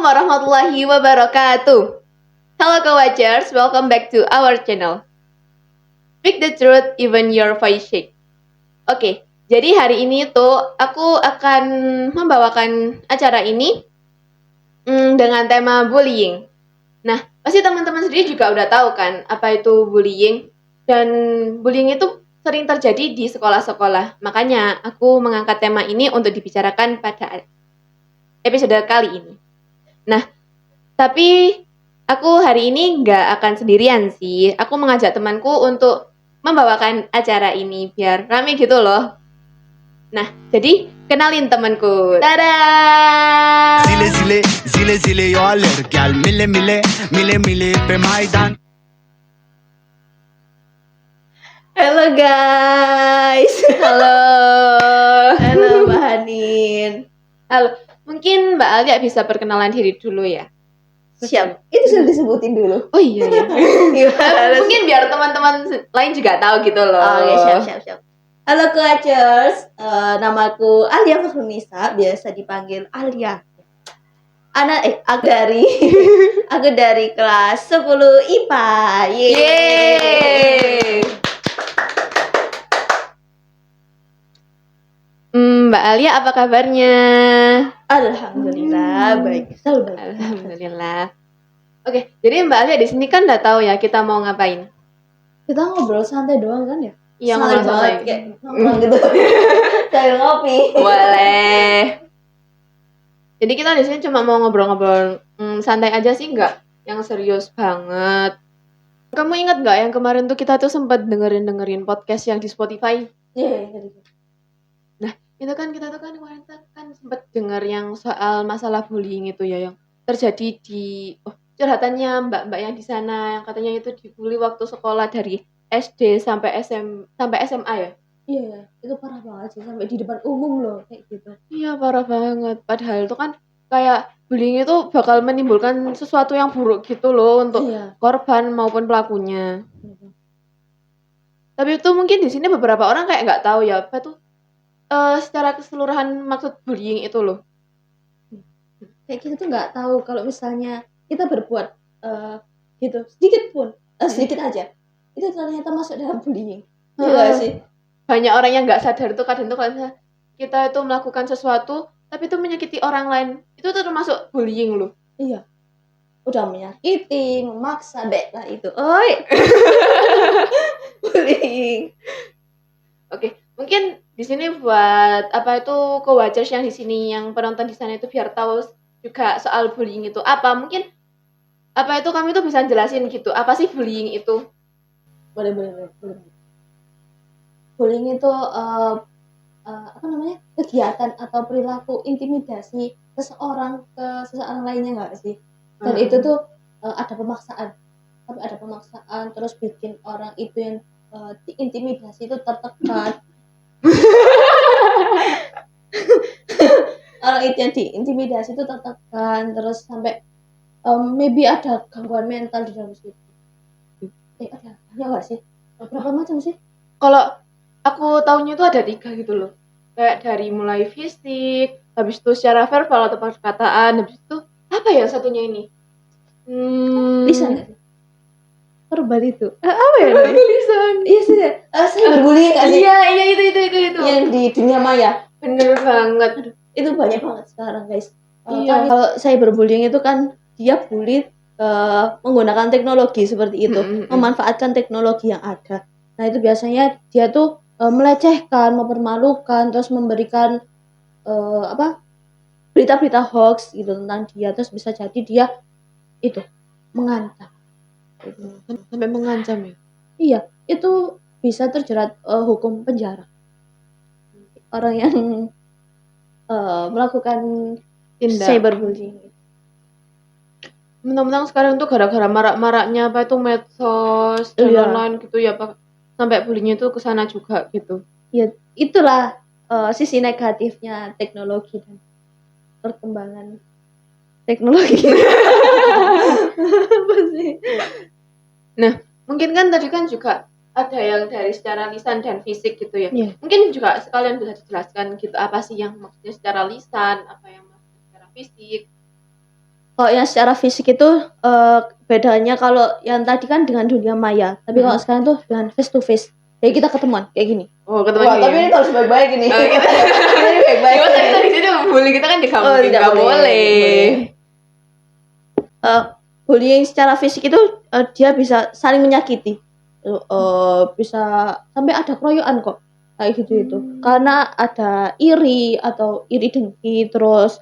warahmatullahi wabarakatuh. Hello co-watchers, welcome back to our channel. Speak the truth even your voice shake. Oke, jadi hari ini tuh aku akan membawakan acara ini dengan tema bullying. Nah, pasti teman-teman sendiri juga udah tahu kan apa itu bullying. Dan bullying itu sering terjadi di sekolah-sekolah. Makanya aku mengangkat tema ini untuk dibicarakan pada episode kali ini. Nah, tapi aku hari ini nggak akan sendirian sih. Aku mengajak temanku untuk membawakan acara ini biar rame gitu loh. Nah, jadi kenalin temanku. Tada! Zile zile yo alergal mile pe maidan. Halo guys. Halo. Halo Mbak Hanin. Halo. Mungkin Mbak Alia bisa perkenalan diri dulu ya. Siap. Itu sudah disebutin dulu. Oh iya ya. Mungkin biar teman-teman lain juga tahu gitu loh. Oke, siap. Halo coachers, namaku Alia Fahrunisa, biasa dipanggil Alia. Aku dari kelas 10 IPA. Yeay. Mbak Alia apa kabarnya? Alhamdulillah baik. Selalu baik. Alhamdulillah. Oke, jadi Mbak Alia di sini kan udah tahu ya kita mau ngapain. Kita ngobrol santai doang kan ya? Iya, santai ngobrol banget santai. kayak nongkrong gitu. Sambil ngopi. Boleh. Jadi kita di sini cuma mau ngobrol-ngobrol santai aja sih, nggak yang serius banget. Kamu ingat nggak yang kemarin tuh kita tuh sempat dengerin podcast yang di Spotify? Iya. Nah, itu kan kita tuh kan kemarin kan sempat denger yang soal masalah bullying itu ya yang terjadi di curhatannya mbak-mbak yang di sana yang katanya itu dibully waktu sekolah dari SD sampai SMA ya. Iya, itu parah banget sih sampai di depan umum loh kayak gitu. Iya, parah banget. Padahal itu kan kayak bullying itu bakal menimbulkan sesuatu yang buruk gitu loh untuk korban maupun pelakunya. Tapi itu mungkin di sini beberapa orang kayak nggak tahu ya apa tuh secara keseluruhan maksud bullying itu loh. Kayak kita tuh nggak tahu kalau misalnya kita berbuat gitu sedikit pun sedikit aja itu ternyata masuk dalam bullying. Iya sih. Banyak orang yang nggak sadar tuh kadang tuh kalau kita itu melakukan sesuatu tapi itu menyakiti orang lain itu termasuk bullying loh. Iya. Udah menyakiti, memaksa deh lah itu. Oi. Bullying. Oke, mungkin di sini buat apa itu co-watchers yang di sini yang penonton di sana itu biar tahu juga soal bullying itu apa. Mungkin apa itu kami tuh bisa jelasin gitu. Apa sih bullying itu? Boleh. Bullying itu apa namanya? Kegiatan atau perilaku intimidasi seseorang ke seseorang lainnya nggak sih? Dan itu tuh ada pemaksaan. Tapi ada pemaksaan terus bikin orang itu yang diintimidasi itu tertekan. Orang itu yang diintimidasi itu tertekan terus sampai maybe ada gangguan mental di dalam situ. Ada nggak sih? Berapa macam sih? Kalau aku tahunya itu ada 3 gitu loh. Kayak dari mulai fisik, habis itu secara verbal atau perkataan, habis itu apa ya satunya ini? Lisan nggak sih? Verbal itu. Apa ya? Lisan. Iya sih. Saya berbullying nggak sih? Iya itu. Yang di dunia maya. Bener banget. Itu banyak banget sekarang guys. Iya. Kalau saya berbullying itu kan dia bully menggunakan teknologi seperti itu, memanfaatkan teknologi yang ada. Nah itu biasanya dia tuh melecehkan, mempermalukan, terus memberikan berita-berita hoax gitu tentang dia, terus bisa jadi dia itu mengancam. Sampai mengancam ya? Iya, itu bisa terjerat hukum penjara. Orang yang melakukan tindak cyberbullying. Mentang-mentang sekarang tuh gara-gara marak-maraknya apa itu medsos dan online gitu ya Pak. Sampai bullyingnya tuh kesana juga gitu. Ya, itulah sisi negatifnya teknologi dan perkembangan teknologi. Apa sih? Nah, mungkin kan tadi kan juga ada yang dari secara lisan dan fisik gitu ya. Yeah. Mungkin juga sekalian bisa dijelaskan gitu apa sih yang maksudnya secara lisan, apa yang maksudnya secara fisik. Kalau yang secara fisik itu bedanya kalau yang tadi kan dengan dunia maya, tapi kalau sekarang tuh dengan face to face. Jadi kita ketemuan kayak gini. Oh, ketemuan Wah, tapi ini harus baik-baik ini. Oh, kita Ini baik-baik. Cuma tadi di sini bully kita kan Oh, dikampung, tidak nggak boleh. boleh. Bullying secara fisik itu dia bisa saling menyakiti. Bisa sampai ada keroyokan kok. Kayak gitu itu. Karena ada iri atau iri dengki, terus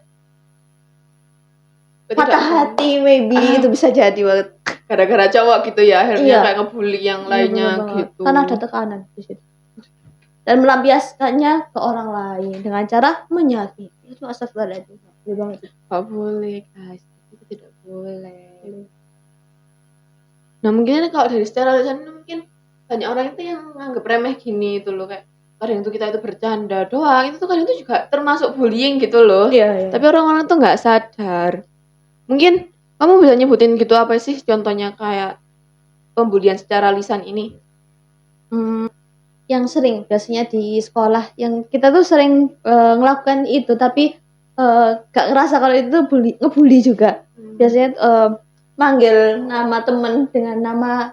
patah hati maybe itu bisa jadi banget. Gara-gara cowok gitu ya, akhirnya Iya. kayak ngebully yang lainnya Bener banget. gitu. Karena ada tekanan di situ. Dan melampiaskannya ke orang lain dengan cara menyakiti. Itu astagfirullahaladzim. Gede banget. Gak boleh guys, itu tidak boleh. Nah mungkin kalau dari secara lisan mungkin banyak orang itu yang menganggap remeh gini itu loh, kayak kadang itu kita itu bercanda doang, itu tuh kadang itu juga termasuk bullying gitu loh. Iya. Tapi orang-orang tuh nggak sadar. Mungkin kamu bisa nyebutin gitu apa sih contohnya kayak pembulian secara lisan ini? Yang sering biasanya di sekolah yang kita tuh sering ngelakukan itu, tapi gak ngerasa kalau itu ngebully juga. Biasanya manggil nama temen dengan nama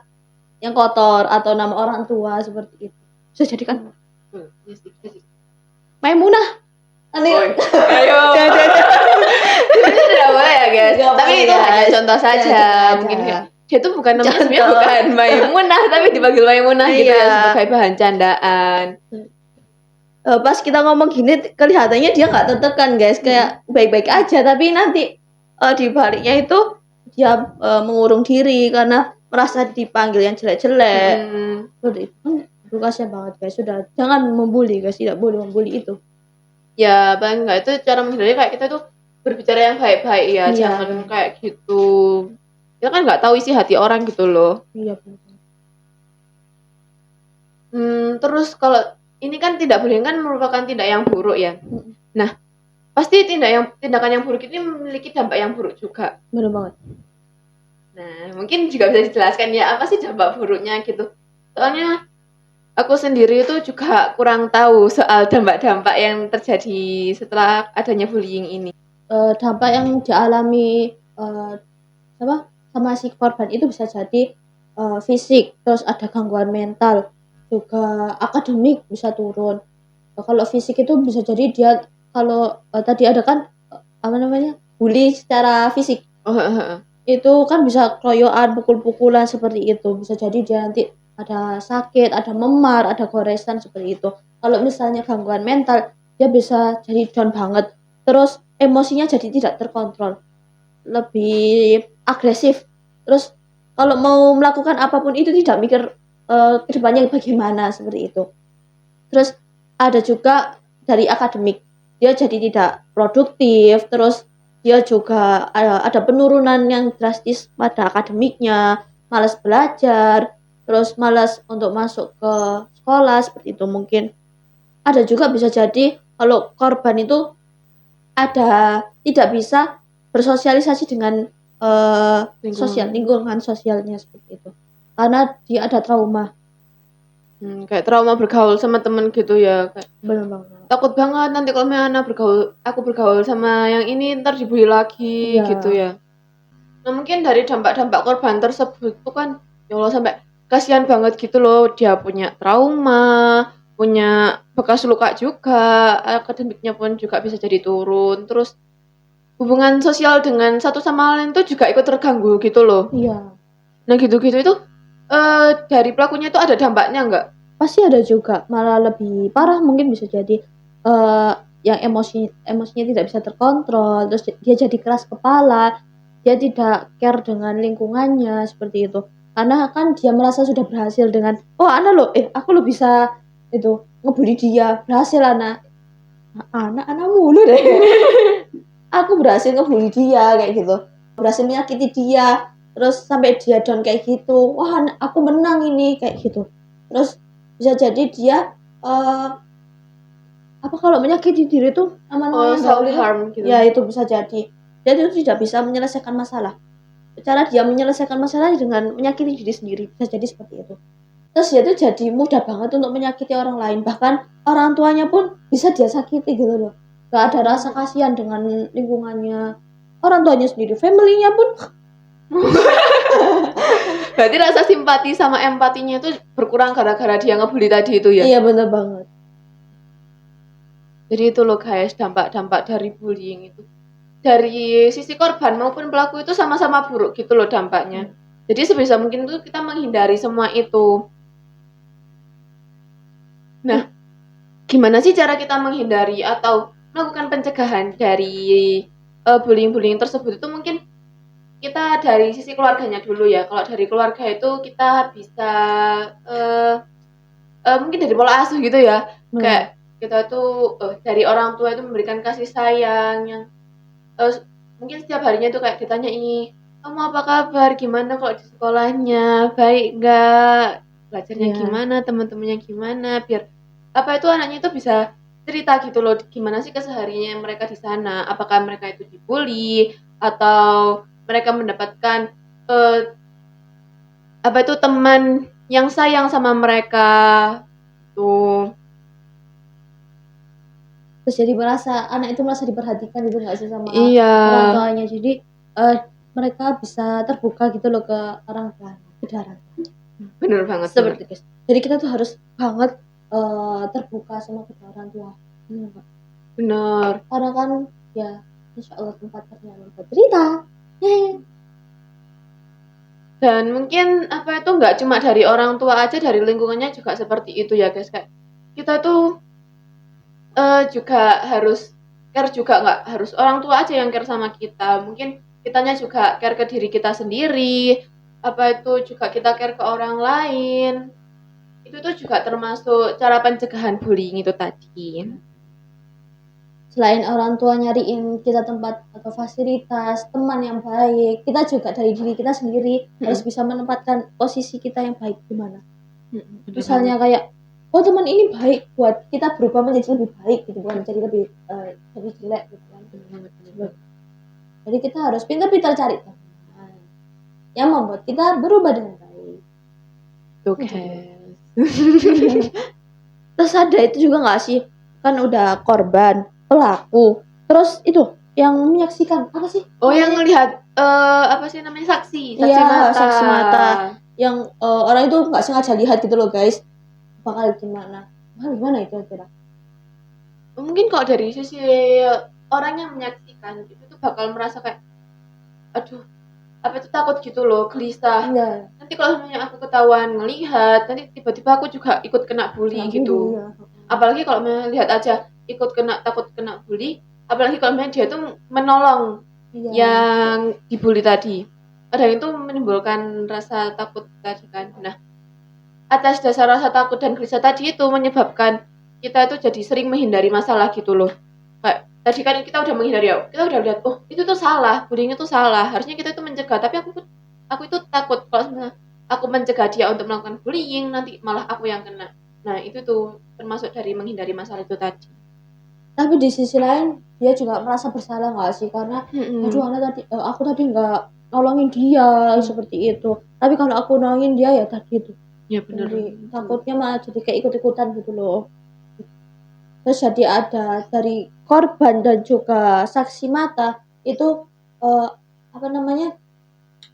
yang kotor atau nama orang tua seperti itu. Bisa jadi kan Maimunah. Ayo. Itu tidak boleh ya guys. Nggak Tapi boleh, itu guys. hanya contoh saja. Contoh Mungkin aja. kayak, dia tuh bukan namanya sebenarnya Contoh. bukan Maimunah, tapi dipanggil Maimunah gitu ya Iya. sebagai bahan candaan. Pas kita ngomong gini kelihatannya dia nggak tertekan guys, kayak baik-baik aja, tapi nanti di baliknya itu dia mengurung diri karena merasa dipanggil yang jelek-jelek. Seperti itu. Itu kasihan banget guys. Sudah jangan membuli guys, tidak boleh membuli itu. Ya paling nggak itu cara menghindari kayak kita tuh berbicara yang baik-baik ya, Iya. jangan kayak gitu. Kita kan nggak tahu isi hati orang gitu loh. Iya benar. Terus kalau ini kan tidak boleh kan merupakan tindak yang buruk ya. Nah, pasti tindakan yang buruk ini memiliki dampak yang buruk juga. Benar banget. Nah, mungkin juga bisa dijelaskan ya apa sih dampak buruknya gitu. Soalnya aku sendiri itu juga kurang tahu soal dampak-dampak yang terjadi setelah adanya bullying ini. Dampak yang dialami sama si korban itu bisa jadi fisik, terus ada gangguan mental, juga akademik bisa turun. Kalau fisik itu bisa jadi dia kalau tadi ada kan bully secara fisik. Itu kan bisa keroyokan, pukul-pukulan seperti itu. Bisa jadi dia nanti ada sakit, ada memar, ada goresan seperti itu. Kalau misalnya gangguan mental, dia bisa jadi down banget. Terus emosinya jadi tidak terkontrol. Lebih agresif. Terus kalau mau melakukan apapun itu tidak mikir kedepannya bagaimana seperti itu. Terus ada juga dari akademik. Dia jadi tidak produktif, terus dia juga ada penurunan yang drastis pada akademiknya, malas belajar, terus malas untuk masuk ke sekolah seperti itu. Mungkin ada juga bisa jadi kalau korban itu tidak bisa bersosialisasi dengan lingkungan sosialnya seperti itu, karena dia ada trauma. Kayak trauma bergaul sama temen gitu ya, kayak Benar banget. takut banget nanti kalau misalnya aku bergaul sama yang ini ntar dibully lagi. Iya. Gitu ya. Nah mungkin dari dampak-dampak korban tersebut tuh kan ya Allah sampai kasihan banget gitu loh, dia punya trauma, punya bekas luka juga, akademiknya pun juga bisa jadi turun, terus hubungan sosial dengan satu sama lain tuh juga ikut terganggu gitu loh. Iya. Nah gitu-gitu itu dari pelakunya itu ada dampaknya nggak? Pasti ada juga, malah lebih parah mungkin bisa jadi yang emosinya tidak bisa terkontrol, terus dia jadi keras kepala, dia tidak care dengan lingkungannya seperti itu. Karena kan dia merasa sudah berhasil dengan aku lo bisa itu ngebully dia, berhasil anak mulu deh. Aku berhasil ngebully dia kayak gitu, berhasil menyakiti dia, terus sampai dia down kayak gitu. Wah, aku menang ini kayak gitu. Terus bisa jadi dia kalau menyakiti diri itu self harm gitu. Ya itu bisa jadi. Dia itu tidak bisa menyelesaikan masalah. Cara dia menyelesaikan masalah dengan menyakiti diri sendiri, bisa jadi seperti itu. Terus dia itu jadi mudah banget untuk menyakiti orang lain, bahkan orang tuanya pun bisa dia sakiti gitu loh. Gak ada rasa kasihan dengan lingkungannya. orang tuanya sendiri, family-nya pun Berarti rasa simpati sama empatinya itu berkurang gara-gara dia ngebully tadi itu ya. iya bener banget. Jadi itu loh guys, dampak-dampak dari bullying itu. Dari sisi korban maupun pelaku itu sama-sama buruk gitu loh dampaknya. Jadi sebisa mungkin tuh kita menghindari semua itu. Nah, gimana sih cara kita menghindari atau melakukan pencegahan dari bullying-bullying tersebut itu mungkin kita dari sisi keluarganya dulu ya. Kalau dari keluarga itu kita bisa mungkin dari pola asuh gitu ya. Kayak kita tuh dari orang tua itu memberikan kasih sayang yang mungkin setiap harinya tuh kayak ditanya ini, kamu apa kabar, gimana kalau di sekolahnya, baik nggak, belajarnya gimana, teman-temannya gimana, biar apa itu anaknya itu bisa cerita gitu loh, gimana sih kesehariannya mereka di sana, apakah mereka itu dibully atau mereka mendapatkan apa itu teman yang sayang sama mereka tuh. Terus jadi anak itu merasa diperhatikan gitu nggak sih sama Iya. orang tuanya, jadi mereka bisa terbuka gitu loh ke orang tua, ke orang tua. Bener banget. Seperti guys. Jadi kita tuh harus banget terbuka sama kedua orang tua. Bener. Karena kan ya insya Allah tempat ternyaman buat cerita. Dan mungkin apa itu nggak cuma dari orang tua aja, dari lingkungannya juga seperti itu ya guys. Kayak kita tuh juga harus care juga, nggak harus orang tua aja yang care sama kita. Mungkin kitanya juga care ke diri kita sendiri. Apa itu juga kita care ke orang lain. Itu tuh juga termasuk cara pencegahan bullying itu tadi. Selain orang tua nyariin kita tempat atau fasilitas, teman yang baik, kita juga dari diri kita sendiri harus bisa menempatkan posisi kita yang baik di mana. Misalnya kayak, oh teman ini baik buat kita berubah menjadi lebih baik gitu, bukan menjadi lebih jelek gitu kan. Jadi kita harus pintar-pintar cari teman yang membuat kita berubah dengan baik. Oke. Terus ada itu juga nggak sih, kan udah korban, pelaku, terus itu yang menyaksikan apa sih? Oh, yang melihat apa sih namanya, saksi Iya, mata. saksi mata yang orang itu nggak sengaja lihat gitu loh guys, bakal gimana itu kira? Mungkin kalau dari sisi orang yang menyaksikan itu tuh bakal merasa kayak, aduh, apa itu takut gitu loh, gelisah. Iya. Nanti kalau misalnya aku ketahuan ngelihat, nanti tiba-tiba aku juga ikut kena bully gitu. Iya. Apalagi kalau melihat aja takut kena bully, apalagi kalau misalnya dia tuh menolong yang dibully tadi. Kadang itu menimbulkan rasa takut tadi kan. Nah, atas dasar rasa takut dan gelisah tadi itu menyebabkan kita itu jadi sering menghindari masalah gitu loh. Kayak tadi kan kita udah menghindari, kita udah lihat, oh itu tuh salah, bullying itu salah, harusnya kita itu mencegah, tapi aku itu takut kalau sebenarnya aku mencegah dia untuk melakukan bullying, nanti malah aku yang kena. Nah itu tuh termasuk dari menghindari masalah itu tadi. Tapi di sisi lain dia juga merasa bersalah nggak sih, karena aduh aku tadi nggak nolongin dia seperti itu, tapi kalau aku nolongin dia ya tadi itu ya benar, takutnya malah jadi kayak ikut-ikutan gitu loh. Terus jadi ada dari korban dan juga saksi mata itu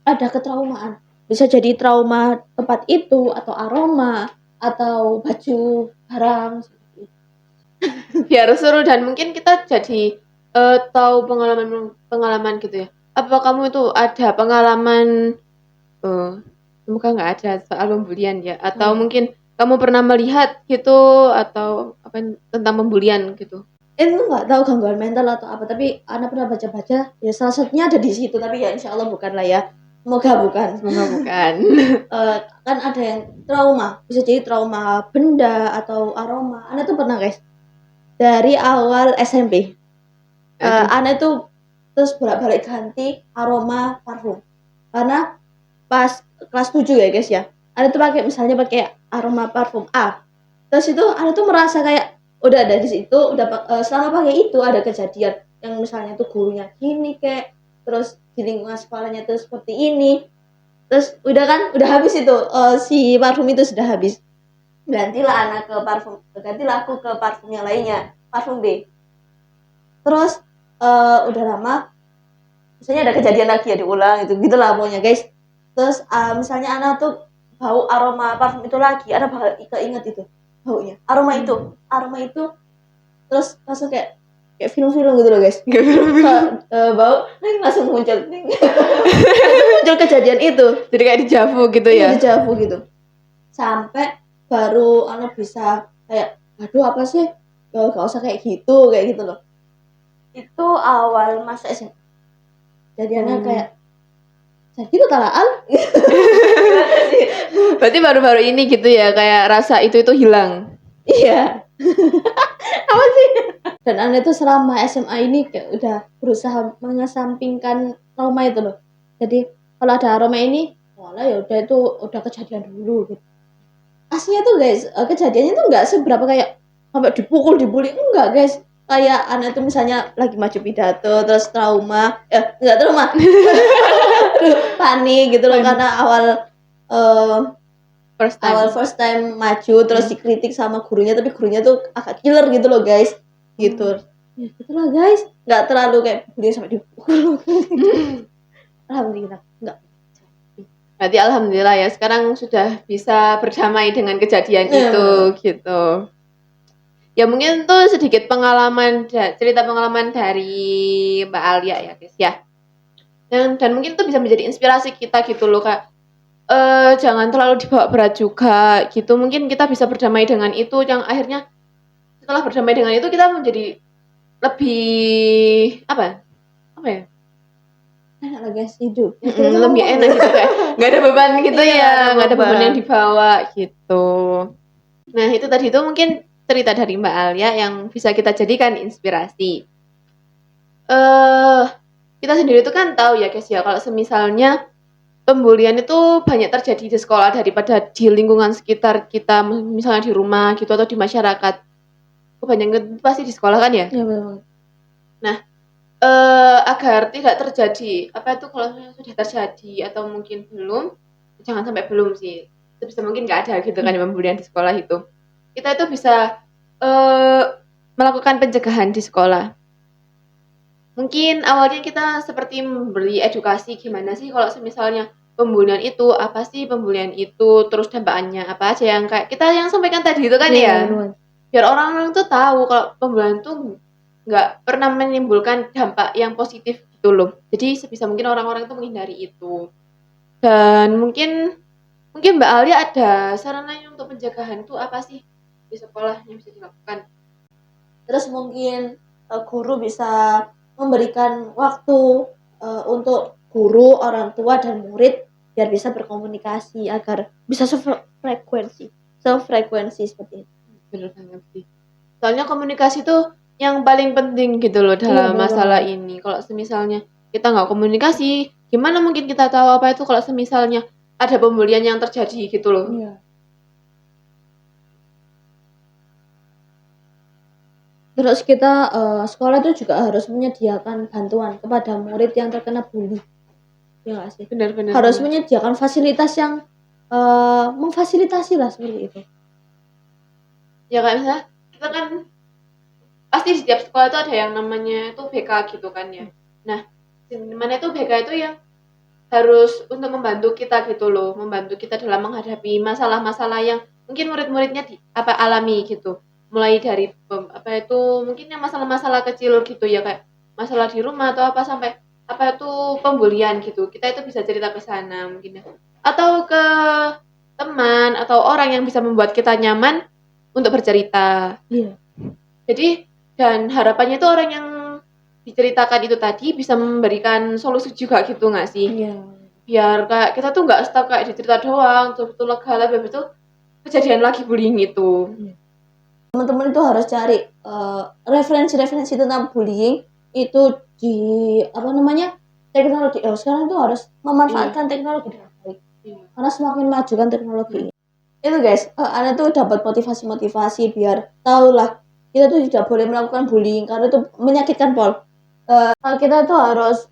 ada ketraumaan, bisa jadi trauma tempat itu atau aroma atau baju barang. Biar seru dan mungkin kita jadi tahu pengalaman gitu ya. Apa kamu itu ada pengalaman semoga nggak ada soal pembulian ya, atau mungkin kamu pernah melihat gitu atau apa tentang pembulian gitu? Itu nggak tahu gangguan mental atau apa, tapi Ana pernah baca-baca ya, salah satunya ada di situ, tapi ya insya Allah bukan lah ya, semoga bukan. Kan ada yang trauma, bisa jadi trauma benda atau aroma. Ana tuh pernah guys, dari awal SMP Ana tuh terus bolak-balik ganti aroma parfum, karena pas kelas 7 ya guys ya, Ana tuh misalnya pakai aroma parfum A, terus itu Ana tuh merasa kayak udah ada di situ, selama pakai itu ada kejadian yang misalnya tuh gurunya gini kayak, terus di lingkungan sekolahnya tuh seperti ini, terus udah habis itu si parfum itu sudah habis, gantilah aku ke parfum yang lainnya, parfum B. Terus udah lama misalnya ada kejadian lagi ya diulang gitu lah pokoknya guys. Terus misalnya Ana tuh bau aroma parfum itu lagi, Ana bakal keinget itu baunya, aroma itu terus langsung kayak film-film gitu loh guys. Bau langsung muncul muncul kejadian itu, Jadi kayak dejavu gitu iya ya. dejavu gitu. Sampai baru Ana bisa kayak aduh apa sih, gak usah kayak gitu loh. Itu awal masa SMA. Jadi Ana kayak jadi itu talaan. Berarti baru-baru ini gitu ya, kayak rasa itu hilang. Iya. Apa sih? Dan Ana itu selama SMA ini kayak udah berusaha mengesampingkan trauma itu loh. Jadi kalau ada aroma ini, walah ya udah itu udah kejadian dulu gitu. Aslinya tuh guys, kejadiannya tuh nggak seberapa kayak sampai dipukul, dibully, enggak guys. Kayak Ana tuh misalnya lagi maju pidato terus trauma, enggak trauma. Panik gitu loh karena first time maju terus dikritik sama gurunya, tapi gurunya tuh agak killer gitu loh guys. Gitu. Ya gitu lah guys, nggak terlalu kayak bully sampai dipukul. Alhamdulillah enggak. Berarti alhamdulillah ya sekarang sudah bisa berdamai dengan kejadian itu gitu. Ya mungkin tuh sedikit cerita pengalaman dari Mbak Alia ya guys ya. Dan mungkin itu bisa menjadi inspirasi kita gitu loh Kak. Jangan terlalu dibawa berat juga gitu. Mungkin kita bisa berdamai dengan itu, yang akhirnya setelah berdamai dengan itu kita menjadi lebih apa ya? Enak lah guys hidup. Lebih enak gitu kayak nggak ada beban gitu ya, nggak ada beban yang dibawa gitu. Nah itu tadi itu mungkin cerita dari Mbak Alia yang bisa kita jadikan inspirasi. Kita sendiri itu kan tahu ya guys ya, kalau semisalnya pembulian itu banyak terjadi di sekolah daripada di lingkungan sekitar kita, misalnya di rumah gitu atau di masyarakat. Kebanyakan pasti di sekolah kan ya? Iya benar. Nah, agar tidak terjadi kalau sudah terjadi atau mungkin belum, jangan sampai belum sih. Sebisa mungkin nggak ada gitu kan pembulian di sekolah itu. Kita itu bisa melakukan pencegahan di sekolah. Mungkin awalnya kita seperti memberi edukasi gimana sih kalau misalnya pembulian itu, apa sih pembulian itu, terus dampaknya apa aja yang kayak kita yang sampaikan tadi itu kan ya. Biar orang-orang tuh tahu kalau pembulian itu nggak pernah menimbulkan dampak yang positif gitu loh. Jadi sebisa mungkin orang-orang itu menghindari itu. Dan mungkin Mbak Alia ada sarannya untuk pencegahan itu apa sih di sekolah yang bisa dilakukan? Terus mungkin guru bisa memberikan waktu untuk guru, orang tua dan murid biar bisa berkomunikasi agar bisa sefrekuensi seperti itu. Bener banget sih. Soalnya komunikasi tuh yang paling penting gitu loh dalam masalah ini. Kalau semisalnya kita nggak komunikasi, gimana mungkin kita tahu apa itu kalau semisalnya ada pembulian yang terjadi gitu loh. Iya. Terus kita sekolah itu juga harus menyediakan bantuan kepada murid yang terkena bully. Ya nggak sih? Benar-benar. Harus menyediakan fasilitas yang memfasilitasi lah seperti itu. Ya kayak misalnya kita kan pasti di setiap sekolah itu ada yang namanya itu BK gitu kan ya. Nah, dimana itu BK itu yang harus untuk membantu kita gitu loh, membantu kita dalam menghadapi masalah-masalah yang mungkin murid-muridnya alami gitu. Mulai dari mungkin yang masalah-masalah kecil gitu ya, kayak masalah di rumah atau apa sampai pembulian gitu. Kita itu bisa cerita ke sana mungkin ya. Atau ke teman atau orang yang bisa membuat kita nyaman untuk bercerita. Iya. Jadi dan harapannya itu orang yang diceritakan itu tadi bisa memberikan solusi juga gitu nggak sih? Iya. Biar kayak kita tuh nggak stuck kayak dicerita doang, tuh lega, tapi habis itu kejadian lagi bullying itu. Teman-teman itu harus cari referensi-referensi tentang bullying itu di teknologi. Sekarang itu harus memanfaatkan teknologi dengan baik. Karena semakin maju kan teknologi ini. Itu guys, Ana tuh dapat motivasi biar tahu lah kita tuh tidak boleh melakukan bullying karena itu menyakitkan Pol. Kita tuh harus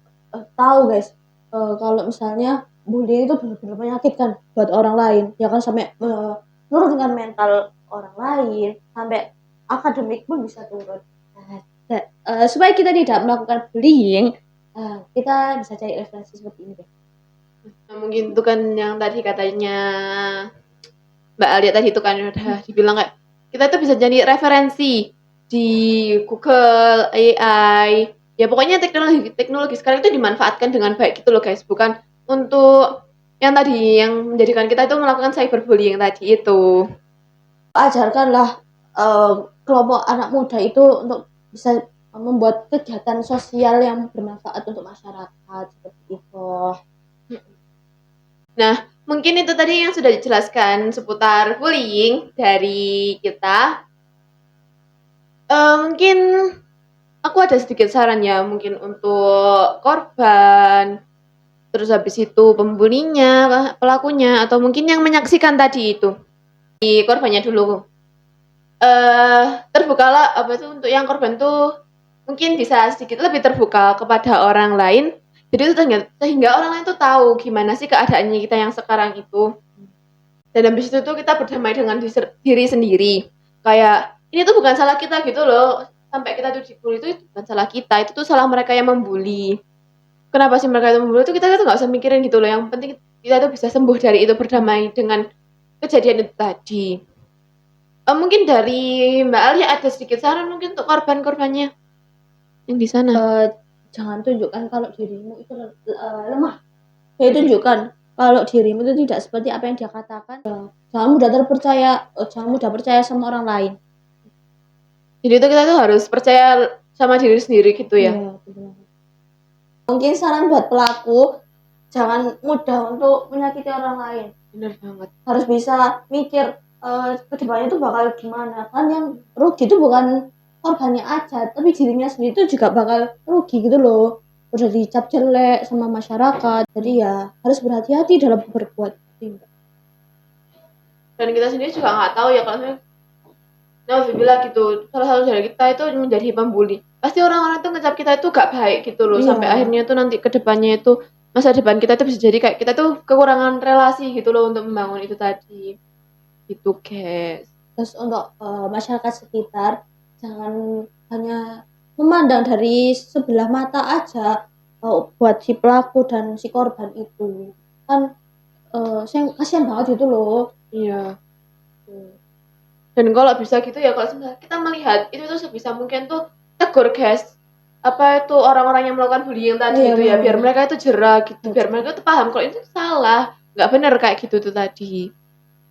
tahu guys, kalau misalnya bullying itu benar-benar menyakitkan buat orang lain, ya kan sampai menurunkan mental orang lain, sampai akademik pun bisa turun. Supaya kita tidak melakukan bullying, Kita bisa cari referensi seperti ini deh. Nah, mungkin itu kan yang tadi katanya Mbak Alia tadi itu kan udah dibilang kayak kita tuh bisa jadi referensi di Google, AI. Ya pokoknya teknologi sekarang itu dimanfaatkan dengan baik gitu loh guys, bukan untuk yang tadi yang menjadikan kita itu melakukan cyberbullying tadi itu. Ajarkanlah kelompok anak muda itu untuk bisa membuat kegiatan sosial yang bermanfaat untuk masyarakat seperti itu. Nah, mungkin itu tadi yang sudah dijelaskan seputar bullying dari kita. Mungkin aku ada sedikit saran ya, mungkin untuk korban, terus habis itu pembulinya, pelakunya, atau mungkin yang menyaksikan tadi itu. Di korbannya dulu. Terbukalah apa itu untuk yang korban tuh mungkin bisa sedikit lebih terbuka kepada orang lain. Jadi itu sehingga orang lain tuh tahu gimana sih keadaannya kita yang sekarang itu. Dan habis itu tuh kita berdamai dengan diri sendiri. Kayak ini tuh bukan salah kita gitu loh. Sampai kita tuh dibully itu bukan salah kita, itu tuh salah mereka yang membuli. Kenapa sih mereka itu membuli itu kita tuh nggak usah mikirin gitu loh. Yang penting kita tuh bisa sembuh dari itu, berdamai dengan kejadian itu tadi. Mungkin dari Mbak Alia ada sedikit saran mungkin untuk korban-korbannya yang di sana. Jangan tunjukkan kalau dirimu itu lemah. Ya tunjukkan kalau dirimu itu tidak seperti apa yang dia katakan. Jangan mudah percaya sama orang lain. Jadi itu kita tuh harus percaya sama diri sendiri gitu ya. Iya, benar. Mungkin saran buat pelaku, jangan mudah untuk menyakiti orang lain. Benar banget. Harus bisa mikir kedepannya itu bakal gimana. Kan yang rugi itu bukan korbannya aja, tapi dirinya sendiri itu juga bakal rugi gitu loh. Udah dicap jelek sama masyarakat. Jadi ya harus berhati-hati dalam berbuat. Dan kita sendiri juga nggak tahu ya kalau bilang gitu, salah satu dari kita itu menjadi pembuli. Pasti orang-orang itu ngecap kita itu gak baik gitu loh. Iya. Sampai akhirnya tuh nanti kedepannya itu masa depan kita itu bisa jadi kayak kita tuh kekurangan relasi gitu loh untuk membangun itu tadi. Gitu guys. Terus untuk masyarakat sekitar jangan hanya memandang dari sebelah mata aja buat si pelaku dan si korban itu. Kan kasihan banget gitu loh. Iya. Dan kalau bisa gitu ya kalau kita melihat itu tuh sebisa mungkin tuh tegur guys. Apa itu orang-orang yang melakukan bullying tadi Iya, itu ya, biar bener. mereka itu jerah gitu, Betul. biar mereka tuh paham kalau itu salah, nggak benar kayak gitu tuh tadi.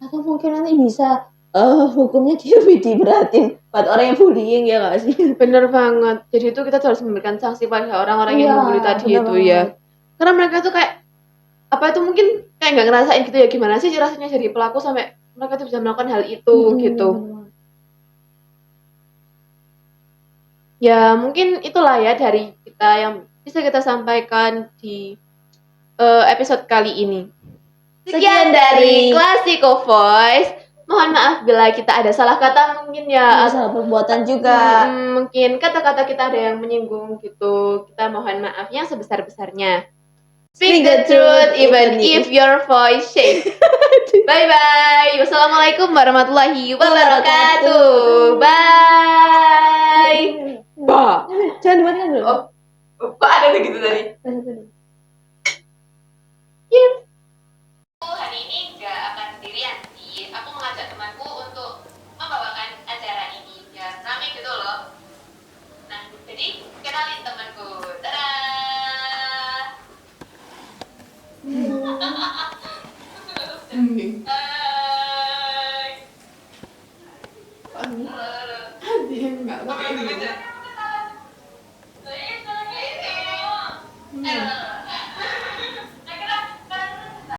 Atau mungkin nanti bisa hukumnya lebih diberatin buat orang yang bullying ya nggak sih? Bener banget. Jadi itu kita tuh harus memberikan sanksi pada orang-orang yang Iya, membuli tadi bener itu ya. banget. Karena mereka tuh kayak apa itu mungkin kayak nggak ngerasain gitu ya, gimana sih rasanya jadi pelaku sampai mereka tuh bisa melakukan hal itu gitu. Ya mungkin itulah ya dari kita yang bisa kita sampaikan di episode kali ini. Sekian dari Classico Voice. Mohon maaf bila kita ada salah kata mungkin ya. Salah perbuatan juga. Mungkin kata-kata kita ada yang menyinggung gitu. Kita mohon maaf yang sebesar-besarnya. Speak the truth even if your voice shakes. Bye-bye. Wassalamualaikum warahmatullahi wabarakatuh. Bye. Bah. Jangan dimakan dulu. Oh, ada gitu tadi. Yes. Hari ini nggak akan sendirian sih. Aku mengajak temanku untuk membawakan acara ini biar rame gitu loh. Nah, jadi kenalin temanku. Tada. Hai. Dia nggak pakai ini.